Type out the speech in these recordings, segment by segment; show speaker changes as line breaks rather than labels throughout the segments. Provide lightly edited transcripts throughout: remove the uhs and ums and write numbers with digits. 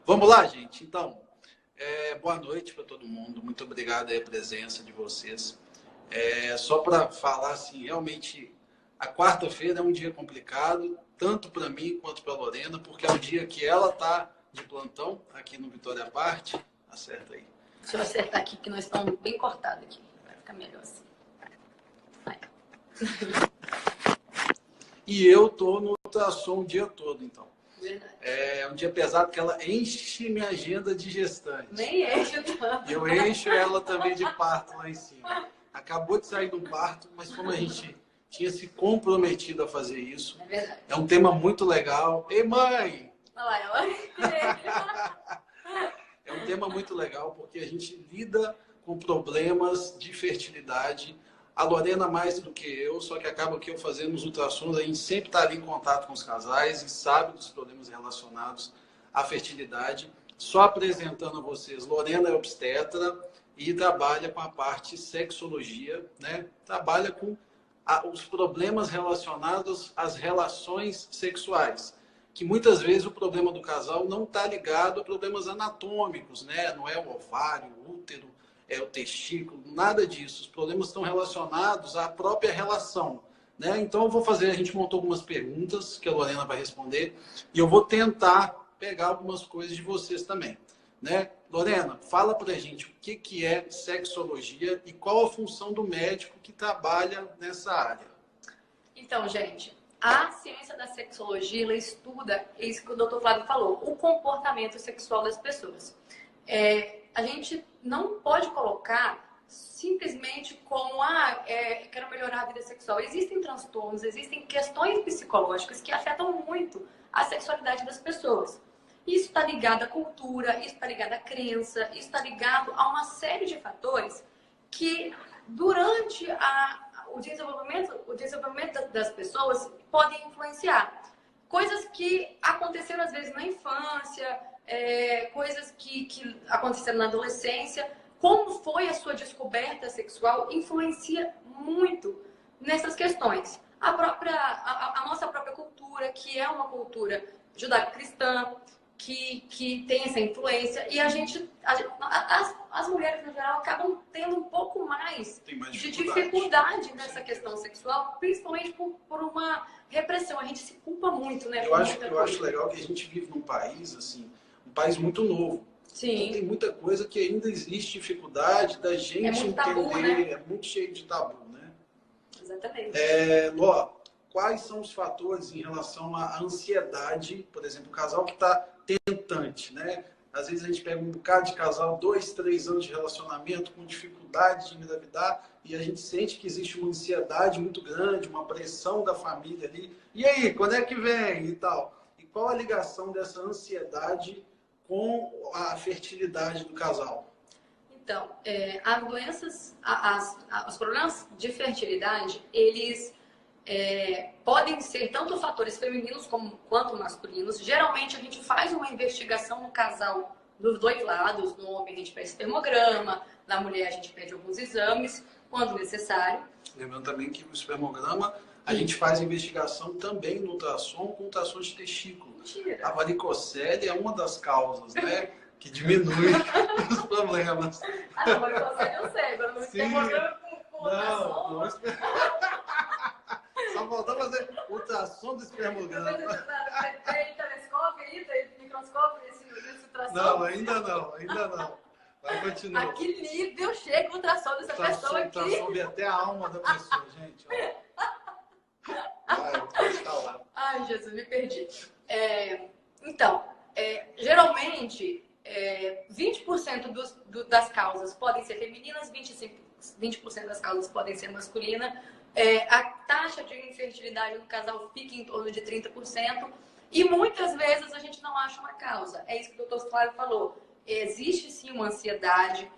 Vamos lá, gente. Então, boa noite para todo mundo. Muito obrigado aí a presença de vocês. Só para falar assim, realmente a quarta-feira é um dia complicado, tanto para mim quanto para a Lorena, porque é o dia que ela está de plantão aqui no Vitória Parte. Acerta aí.
Deixa eu acertar aqui, que nós estamos bem cortados aqui. Vai ficar melhor assim. Vai.
E eu tô no ultrassom o dia todo, então.
Verdade.
É um dia pesado que ela enche minha agenda de gestante.
Nem enche tanto.
E eu encho ela também de parto lá em cima. Acabou de sair do parto, mas como a gente tinha se comprometido a fazer isso,
É verdade.
é um tema muito legal. Ei, mãe!
Olha lá, ela.
É um tema muito legal porque a gente lida com problemas de fertilidade. A Lorena mais do que eu, só que acaba que eu fazendo os ultrassons, a gente sempre está ali em contato com os casais e sabe dos problemas relacionados à fertilidade. Só apresentando a vocês, Lorena é obstetra e trabalha com a parte sexologia, né? Trabalha com os problemas relacionados às relações sexuais, que muitas vezes o problema do casal não está ligado a problemas anatômicos, né? Não é o ovário, o útero, é o testículo, nada disso. Os problemas estão relacionados à própria relação, né? Então a gente montou algumas perguntas que a Lorena vai responder e eu vou tentar pegar algumas coisas de vocês também, né? Lorena, fala pra gente o que é sexologia e qual a função do médico que trabalha nessa área.
Então, gente, a ciência da sexologia, ela estuda, é isso que o Dr. Flávio falou, o comportamento sexual das pessoas. A gente não pode colocar simplesmente como, quero melhorar a vida sexual. Existem transtornos, existem questões psicológicas que afetam muito a sexualidade das pessoas. Isso está ligado à cultura, isso está ligado à crença, isso está ligado a uma série de fatores que, durante o desenvolvimento das pessoas, podem influenciar. Coisas que aconteceram, às vezes, na infância, coisas que aconteceram na adolescência. Como foi a sua descoberta sexual influencia muito nessas questões. A nossa própria cultura, que é uma cultura judaico-cristã, que tem essa influência, e as mulheres, no geral, acabam tendo um pouco mais de dificuldade nessa questão sexual, principalmente por uma repressão. A gente se culpa muito, né?
Eu acho legal que a gente vive num país, assim, um país muito novo.
Sim.
Então, tem muita coisa que ainda existe dificuldade da gente
muito
entender,
tabu, né?
É muito cheio de tabu, né?
Exatamente.
Ló, quais são os fatores em relação à ansiedade, por exemplo, o casal que está tentante, né? Às vezes a gente pega um bocado de casal, 2, 3 anos de relacionamento, com dificuldade de engravidar, e a gente sente que existe uma ansiedade muito grande, uma pressão da família ali. E aí, quando é que vem e tal? E qual a ligação dessa ansiedade com a fertilidade do casal?
Então, as doenças, os problemas de fertilidade, eles podem ser tanto fatores femininos quanto masculinos. Geralmente a gente faz uma investigação no casal dos dois lados. No homem a gente pede espermograma, na mulher a gente pede alguns exames, quando necessário.
Lembrando também que o espermograma a gente faz investigação também no ultrassom com ultrassom de testículo.
Mentira.
A varicocele é uma das causas, né? Que diminui os problemas.
A varicocele eu sei, agora não espermograma com ultrassom.
Não Só faltou fazer ultrassom do espermograma.
Tem telescópio aí? Tem microscópio nesse ultrassom?
Não, ainda não. Vai continuar.
A que nível chega o ultrassom dessa pessoa aqui?
Ultrassom vê até a alma da pessoa, gente.
Ai, Jesus, me perdi. Então, geralmente, 20% das causas podem ser femininas, 20% das causas podem ser masculinas. A taxa de infertilidade no casal fica em torno de 30%. E muitas vezes a gente não acha uma causa. É isso que o Dr. Flávio falou. Existe sim uma ansiedade.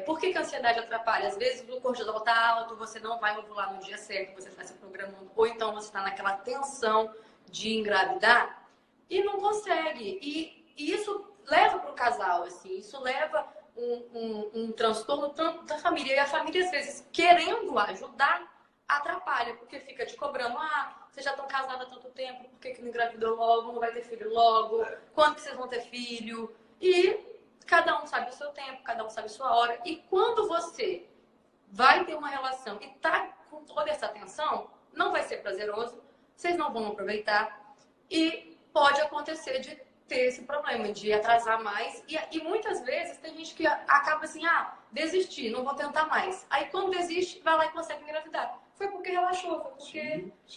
Por que a ansiedade atrapalha? Às vezes o cortisol está alto, você não vai ovular no dia certo, você está se programando. Ou então você está naquela tensão de engravidar e não consegue. E isso leva para o casal, assim. Isso leva um transtorno tanto da família. E a família, às vezes, querendo ajudar, atrapalha, porque fica te cobrando, vocês já estão casados há tanto tempo, por que não engravidou logo, não vai ter filho logo, quando que vocês vão ter filho? E cada um sabe o seu tempo, cada um sabe a sua hora. E quando você vai ter uma relação e tá com toda essa atenção, não vai ser prazeroso, vocês não vão aproveitar e pode acontecer de ter esse problema, de atrasar mais. E muitas vezes tem gente que acaba assim, desistir, não vou tentar mais. Aí quando desiste, vai lá e consegue engravidar. Foi porque relaxou,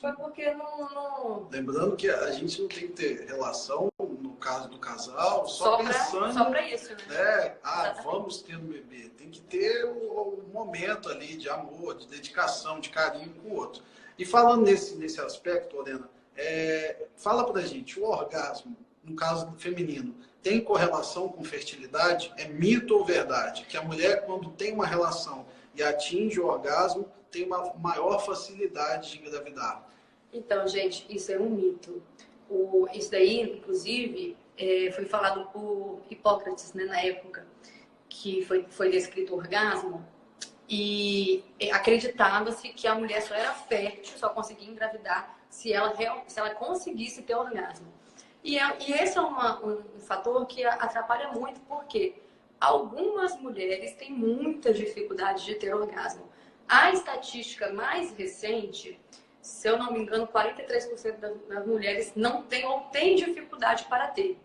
foi porque não...
Lembrando que a gente não tem que ter relação, no caso do casal, só pensando...
Só pra isso, né?
Vamos ter um bebê. Tem que ter o momento ali de amor, de dedicação, de carinho com o outro. E falando nesse aspecto, Lorena, fala pra gente, o orgasmo, no caso feminino, tem correlação com fertilidade? É mito ou verdade? Que a mulher, quando tem uma relação e atinge o orgasmo, tem uma maior facilidade de engravidar?
Então, gente, isso é um mito. Isso daí, inclusive, foi falado por Hipócrates, né, na época, que foi descrito o orgasmo, e acreditava-se que a mulher só era fértil, só conseguia engravidar se ela conseguisse ter orgasmo. E esse é um fator que atrapalha muito, porque algumas mulheres têm muita dificuldade de ter orgasmo. A estatística mais recente, se eu não me engano, 43% das mulheres não tem ou tem dificuldade para ter.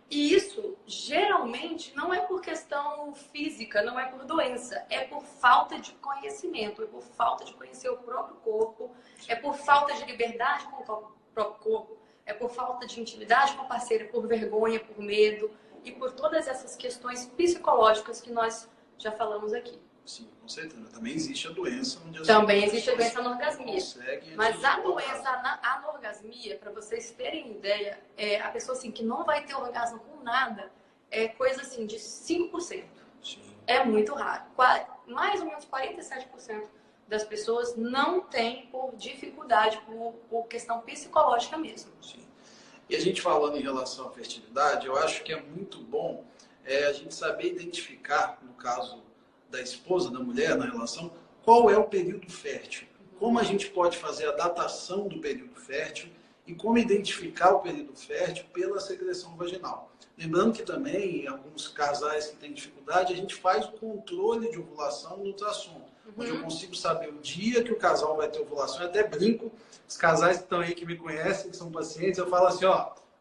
E isso, geralmente, não é por questão física, não é por doença, é por falta de conhecimento, é por falta de conhecer o próprio corpo, é por falta de liberdade com o próprio corpo, é por falta de intimidade com a parceira, por vergonha, por medo e por todas essas questões psicológicas que nós já falamos aqui.
Sim, com certeza. Também existe a doença onde
também existe a doença anorgasmia. Mas a doença anorgasmia, para vocês terem ideia, a pessoa assim, que não vai ter orgasmo com nada, é coisa assim de 5%. Sim. É muito raro. Mais ou menos 47% das pessoas não tem por dificuldade, por questão psicológica mesmo.
Sim. E a gente falando em relação à fertilidade, eu acho que é muito bom a gente saber identificar, no caso da esposa, da mulher, na relação, qual é o período fértil. Como a gente pode fazer a datação do período fértil e como identificar o período fértil pela secreção vaginal. Lembrando que também, em alguns casais que têm dificuldade, a gente faz o controle de ovulação no ultrassom, onde eu consigo saber o dia que o casal vai ter ovulação. Eu até brinco, os casais que estão aí que me conhecem, que são pacientes, eu falo assim,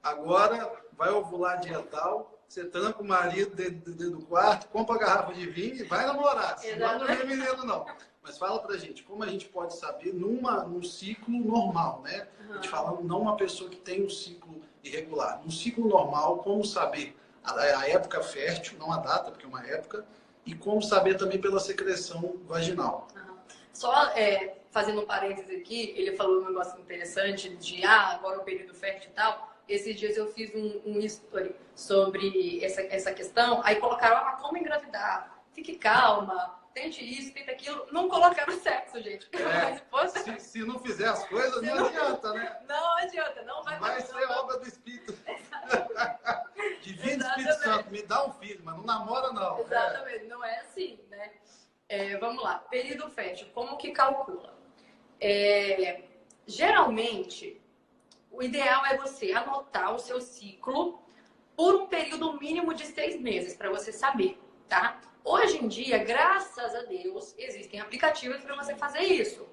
agora vai ovular dia tal, você tranca o marido dentro do quarto, compra a garrafa de vinho e vai namorar. Senão não é menino, não. Mas fala pra gente, como a gente pode saber num ciclo normal, né? A gente falando não uma pessoa que tem um ciclo irregular. Num ciclo normal, como saber a época fértil, não a data, porque é uma época, e como saber também pela secreção vaginal.
Só fazendo um parênteses aqui, ele falou um negócio interessante de agora o período fértil e tal. Esses dias eu fiz um history sobre essa questão, aí colocaram, como engravidar, fique calma, tente isso, tente aquilo, não colocaram sexo, gente.
Se não fizer as coisas, não adianta, né?
Não adianta, não vai
ser obra do Espírito. Divino Espírito Santo, me dá um filho, mas não namora não.
Exatamente, não é assim, né? Vamos lá, período fértil, como que calcula? Geralmente, o ideal é você anotar o seu ciclo por um período mínimo de 6 meses, para você saber, tá? Hoje em dia, graças a Deus, existem aplicativos para você fazer isso.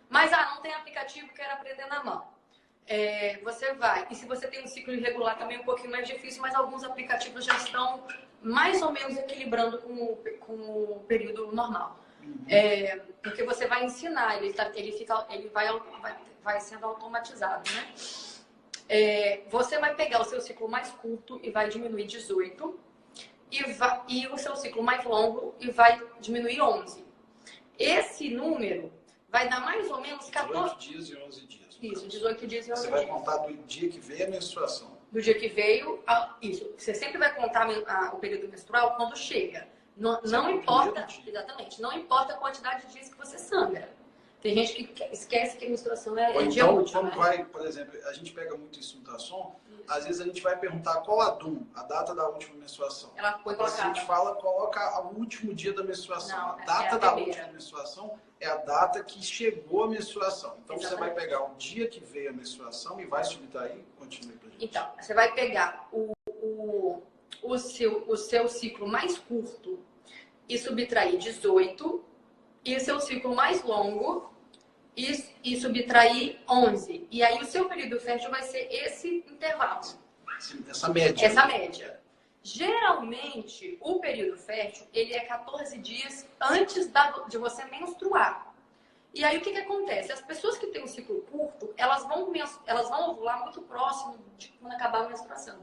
Mas, não tem aplicativo, quero aprender na mão. Você vai. E se você tem um ciclo irregular, também é um pouquinho mais difícil, mas alguns aplicativos já estão mais ou menos equilibrando com o período normal. Porque você vai ensinar, ele vai sendo automatizado, né? Você vai pegar o seu ciclo mais curto e vai diminuir 18 e o seu ciclo mais longo e vai diminuir 11. Esse número vai dar mais ou menos
14 dias e 11 dias.
Isso, 18 dias e 11 dias.
Você vai contar do dia que veio a menstruação.
Do dia que veio, isso. Você sempre vai contar o período menstrual quando chega. Não importa, exatamente, não importa a quantidade de dias que você sangra. Tem gente que esquece que a menstruação é
Ou
dia
então,
útil,
quando
né?
vai, por exemplo, a gente pega muito isso no ultrassom, às vezes a gente vai perguntar qual a DUM, a data da última menstruação.
Ela foi
A paciente
colocada.
coloca o último dia da menstruação.
Não,
A data da
primeira.
última menstruação é a data que chegou a menstruação. Então
Exatamente.
você vai pegar o dia que veio a menstruação e vai subtrair. Continue pra gente.
Então, você vai pegar o seu ciclo mais curto e subtrair 18, e o seu ciclo mais longo e subtrair 11. E aí o seu período fértil vai ser esse intervalo.
Essa média.
Essa média. Geralmente, o período fértil, ele é 14 dias antes de você menstruar. E aí, o que acontece? As pessoas que têm um ciclo curto, elas vão ovular muito próximo de quando acabar a menstruação.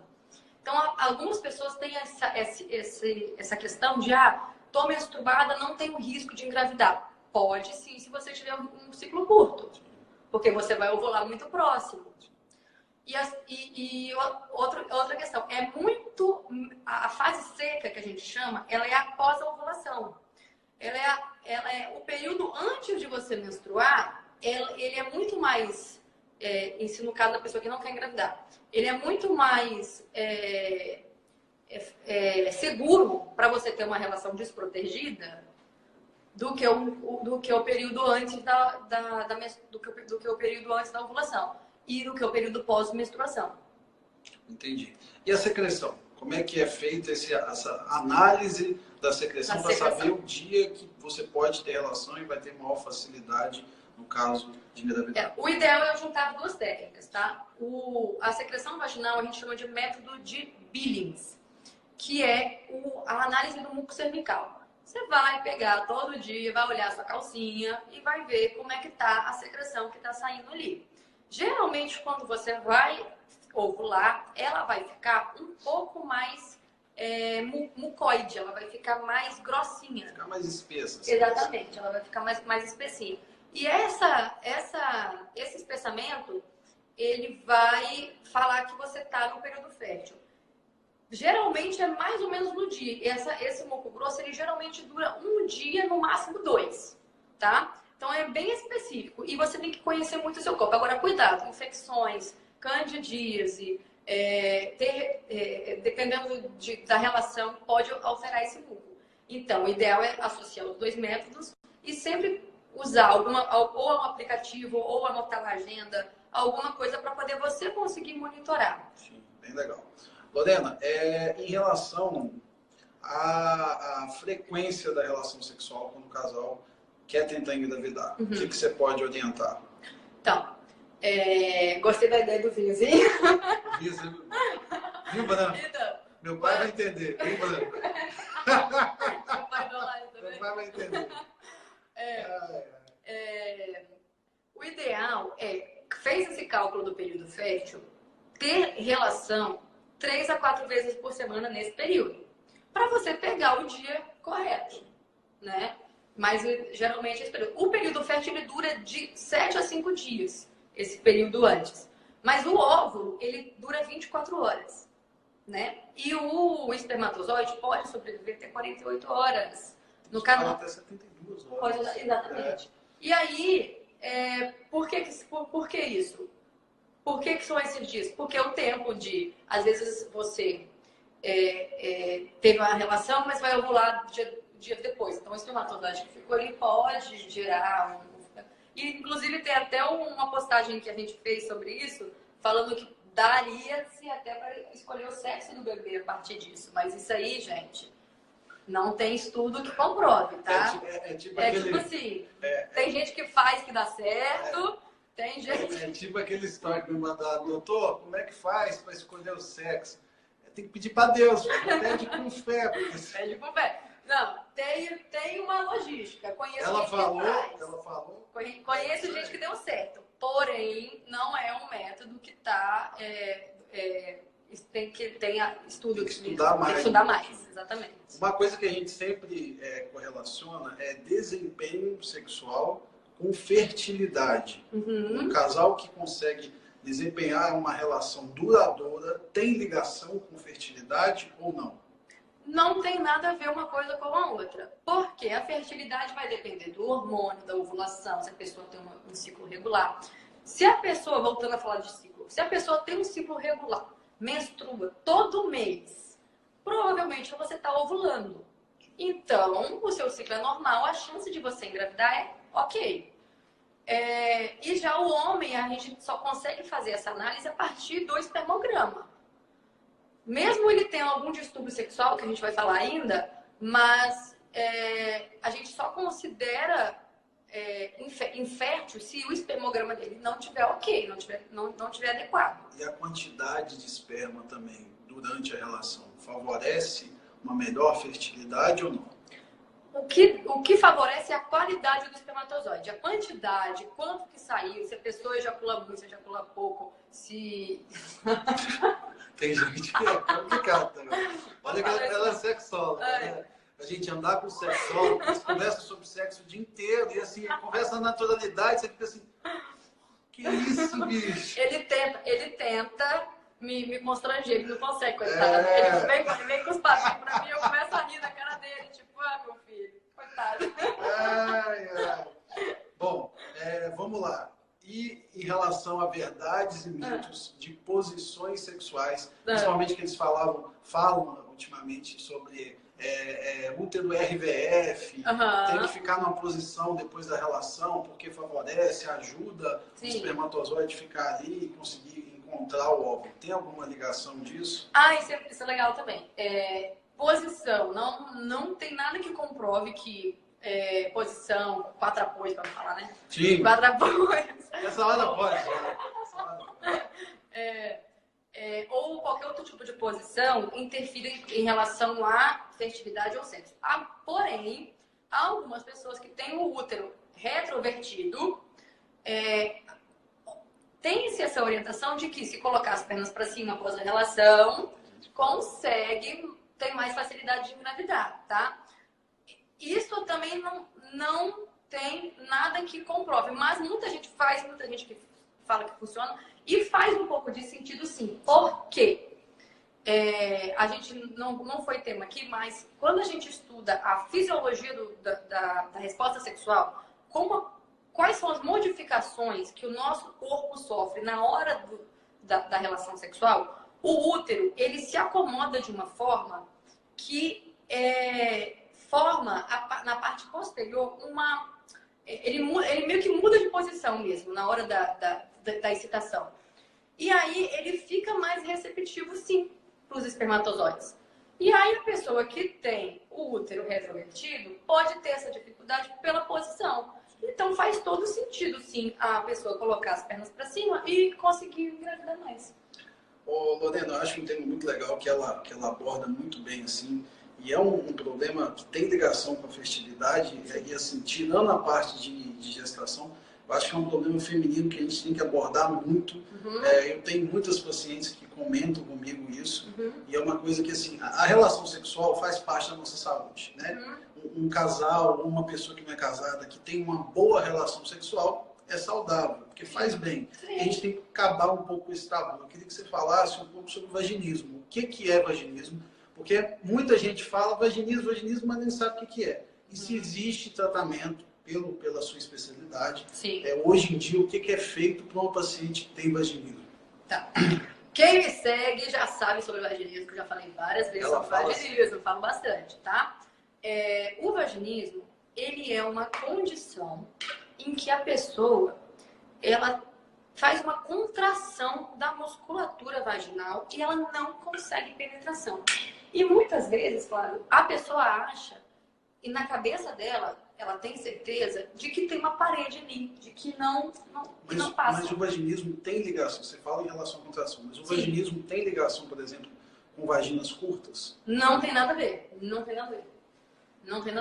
Então, algumas pessoas têm essa questão de, tô menstruada, não tenho risco de engravidar. Pode sim, se você tiver um ciclo curto, porque você vai ovular muito próximo. Outra questão, a fase seca que a gente chama, ela é após a ovulação. Ela é o período antes de você menstruar, ele é muito mais, no caso da pessoa que não quer engravidar, ele é muito mais seguro para você ter uma relação desprotegida do que o período antes do que o período antes da ovulação e do que o período pós-menstruação.
Entendi. E a secreção? Como é que é feita essa análise da secreção para saber o dia que você pode ter relação e vai ter maior facilidade no caso de engravidar?
O ideal é juntar duas técnicas, tá? A secreção vaginal a gente chama de método de Billings, que é a análise do muco cervical. Você vai pegar todo dia, vai olhar sua calcinha e vai ver como é que tá a secreção que tá saindo ali. Geralmente, quando você vai ovular, ela vai ficar um pouco mais mucoide, ela vai ficar mais grossinha.
Vai ficar mais espessa.
Exatamente, ela vai ficar mais espessinha. E esse espessamento, ele vai falar que você tá no período fértil. Geralmente é mais ou menos no dia. Esse muco grosso, ele geralmente dura um dia, no máximo 2, tá? Então é bem específico. E você tem que conhecer muito o seu corpo. Agora, cuidado, infecções, candidíase, dependendo da relação, pode alterar esse muco. Então, o ideal é associar os dois métodos e sempre usar ou um aplicativo, ou anotar na agenda, alguma coisa para poder você conseguir monitorar.
Sim, bem legal. Lorena, em relação à frequência da relação sexual quando o casal quer tentar engravidar, o que você pode orientar?
Então, gostei da ideia do vinhozinho.
Vinho branco.
Então,
Meu pai vai entender. Vinho branco.
meu pai do lado também.
Meu pai vai entender.
O ideal fez esse cálculo do período fértil, ter relação 3 a 4 vezes por semana nesse período, para você pegar o dia correto, né? Mas geralmente esse período. O período fértil ele dura de 7 a 5 dias, esse período antes. Mas o óvulo, ele dura 24 horas, né? E o espermatozoide pode sobreviver até 48 horas no canal.
Até 72 horas.
Pode, exatamente. E aí, por que isso? Por que são esses dias? Porque o tempo de, às vezes você teve uma relação, mas vai ovular dia depois. Então, o espermatozoide que ficou ali pode gerar E, inclusive, tem até uma postagem que a gente fez sobre isso, falando que daria-se até para escolher o sexo do bebê a partir disso. Mas isso aí, gente, não tem estudo que comprove, tá?
Tipo
assim, tem gente que faz que dá certo, tem gente...
É tipo aquele história que me mandaram, doutor, como é que faz para escolher o sexo? Tem que pedir para Deus, pede com fé.
Pede com fé. Não, tem uma logística. Conheço
ela
gente
falou,
que faz.
ela falou.
Conheço gente que deu certo. Porém, não é um método que está... tem estudo.
Tem que estudar mais.
Tem que estudar mais, exatamente.
Uma coisa que a gente sempre correlaciona é desempenho sexual com fertilidade.
Uhum.
Um casal que consegue desempenhar uma relação duradoura tem ligação com fertilidade ou não?
Não tem nada a ver uma coisa com a outra. Porque a fertilidade vai depender do hormônio, da ovulação, se a pessoa tem um ciclo regular. Se a pessoa, voltando a falar de ciclo, se a pessoa tem um ciclo regular, menstrua todo mês, provavelmente você está ovulando. Então, o seu ciclo é normal, a chance de você engravidar é ok. E já o homem, a gente só consegue fazer essa análise a partir do espermograma. Mesmo ele tendo algum distúrbio sexual, que a gente vai falar ainda, mas a gente só considera infértil se o espermograma dele não tiver ok, não tiver adequado.
E a quantidade de esperma também durante a relação favorece uma melhor fertilidade ou não?
O que favorece é a qualidade do espermatozoide. A quantidade, quanto que saiu, se a pessoa ejacula muito, se ejacula pouco, se...
Tem gente que é complicado também. Olha que ela é sexóloga, né? A gente andar com sexólogo, eles conversam sobre sexo o dia inteiro e assim, conversa na naturalidade, você fica assim, que isso, bicho?
Ele tenta me constranger, ele não consegue, coitado. Ele vem com os papinhos pra mim, eu começo a rir na cara dele, tipo, meu filho, coitado.
Bom, vamos lá. E em relação a verdades e mitos de posições sexuais, principalmente que eles falam ultimamente sobre útero RVF, tem que ficar numa posição depois da relação, porque favorece, ajuda o espermatozoide a ficar ali e conseguir encontrar o óvulo. Tem alguma ligação disso?
Isso é legal também. Posição, não tem nada que comprove que posição, 4 apoios, para não falar, né?
Sim.
4 apoios.
Essa hora pode.
Ou qualquer outro tipo de posição interfere em relação à fertilidade ou sexo. Porém, há algumas pessoas que têm o útero retrovertido, tem-se essa orientação de que se colocar as pernas para cima após a relação, tem mais facilidade de engravidar, tá? Isso também não tem nada que comprove, mas muita gente que fala que funciona, e faz um pouco de sentido sim. Por quê? A gente não foi tema aqui, mas quando a gente estuda a fisiologia da resposta sexual, quais são as modificações que o nosso corpo sofre na hora da relação sexual, o útero, ele se acomoda de uma forma que forma na parte posterior ele meio que muda de posição mesmo na hora da excitação. E aí ele fica mais receptivo, sim, para os espermatozoides. E aí a pessoa que tem o útero retrovertido pode ter essa dificuldade pela posição. Então faz todo sentido, sim, a pessoa colocar as pernas para cima e conseguir engravidar mais.
Lorena, eu acho um tema muito legal que ela aborda muito bem, assim, e é um problema que tem ligação com a fertilidade, e assim, tirando a parte de gestação, eu acho que é um problema feminino que a gente tem que abordar muito. Eu tenho muitas pacientes que comentam comigo isso, e é uma coisa que, assim, a relação sexual faz parte da nossa saúde, né? Um casal, uma pessoa que não é casada, que tem uma boa relação sexual, é saudável, porque faz bem. E a gente tem que acabar um pouco com esse tabu. Eu queria que você falasse um pouco sobre o vaginismo. O que é vaginismo? Porque muita gente fala vaginismo, mas nem sabe o que é. E se existe tratamento pela sua especialidade, hoje em dia, o que é feito para uma paciente que tem vaginismo?
Tá. Quem me segue já sabe sobre vaginismo, que eu já falei várias vezes sobre vaginismo, eu falo bastante, tá? O vaginismo, ele é uma condição em que a pessoa, ela faz uma contração da musculatura vaginal e ela não consegue penetração. E muitas vezes, claro, a pessoa acha, e na cabeça dela, ela tem certeza de que tem uma parede ali, de que não passa.
Mas o vaginismo tem ligação, você fala em relação à contração, mas o vaginismo tem ligação, por exemplo, com vaginas curtas?
Não tem nada a ver, não tem nada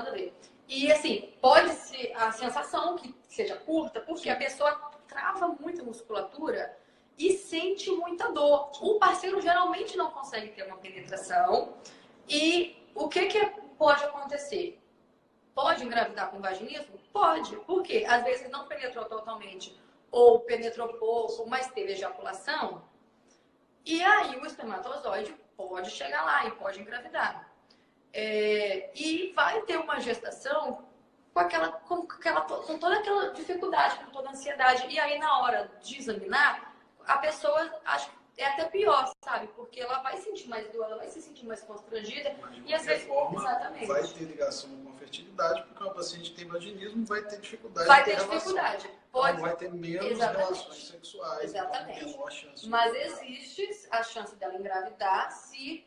a ver. E assim, pode ser a sensação que seja curta, porque a pessoa trava muita musculatura e sente muita dor. O parceiro geralmente não consegue ter uma penetração. E o que pode acontecer? Pode engravidar com vaginismo? Pode. Por quê? Às vezes não penetrou totalmente ou penetrou pouco, mas teve ejaculação. E aí o espermatozoide pode chegar lá e pode engravidar. E vai ter uma gestação com toda aquela dificuldade, com toda a ansiedade. E aí, na hora de examinar, a pessoa, acho que é até pior, sabe? Porque ela vai sentir mais dor, ela vai se sentir mais constrangida.
Mas, de
E às vezes,
forma,
exatamente,
vai ter ligação com a fertilidade, porque uma paciente que tem vaginismo vai ter dificuldade
vai
de ter
ter
relação.
dificuldade.
Ela vai ter menos
Exatamente.
relações sexuais,
Exatamente.
menor chance.
Mas existe a chance dela engravidar se